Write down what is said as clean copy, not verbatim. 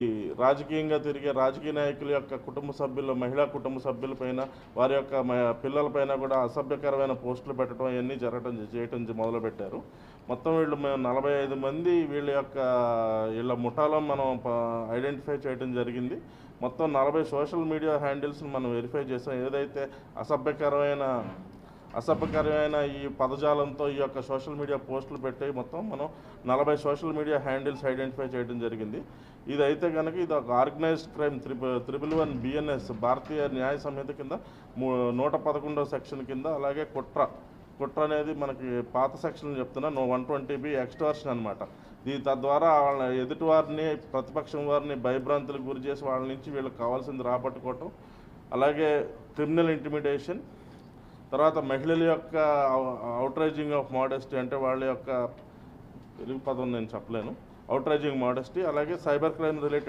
ఈ రాజకీయంగా తిరిగే రాజకీయ నాయకుల యొక్క కుటుంబ సభ్యులు, మహిళా కుటుంబ సభ్యులపైన, వారి యొక్క పిల్లలపైన కూడా అసభ్యకరమైన పోస్టులు పెట్టడం అవన్నీ చేయటం మొదలుపెట్టారు. మొత్తం మేము 45 మంది వీళ్ళ ముఠాలో మనం ఐడెంటిఫై చేయడం జరిగింది. మొత్తం 40 సోషల్ మీడియా హ్యాండిల్స్ని మనం వెరిఫై చేసాం. ఏదైతే అసభ్యకరమైన ఈ పదజాలంతో ఈ యొక్క సోషల్ మీడియా పోస్టులు పెట్టి మొత్తం మనం 40 సోషల్ మీడియా హ్యాండిల్స్ ఐడెంటిఫై చేయడం జరిగింది. ఇదైతే కనుక ఇది ఒక ఆర్గనైజ్డ్ క్రైమ్ 111 BNS భారతీయ న్యాయ సంహిత కింద 111వ సెక్షన్ కింద, అలాగే కుట్ర అనేది మనకి పాత సెక్షన్ చెప్తున్నా 120B ఎక్స్టార్షన్ అనమాట. తద్వారా వాళ్ళ ఎదుటివారిని, ప్రతిపక్షం వారిని భయభ్రాంతులకు గురి చేసి వాళ్ళ నుంచి వీళ్ళకి కావాల్సింది రాబట్టుకోవటం, అలాగే క్రిమినల్ ఇంటిమిడేషన్, తర్వాత మహిళల యొక్క అవుట్రైజింగ్ ఆఫ్ మోడెస్టీ, అంటే వాళ్ళ యొక్క తెలుగు పదం నేను చెప్పలేను, అవుట్రైజింగ్ మోడెస్టీ, అలాగే సైబర్ క్రైమ్ రిలేటెడ్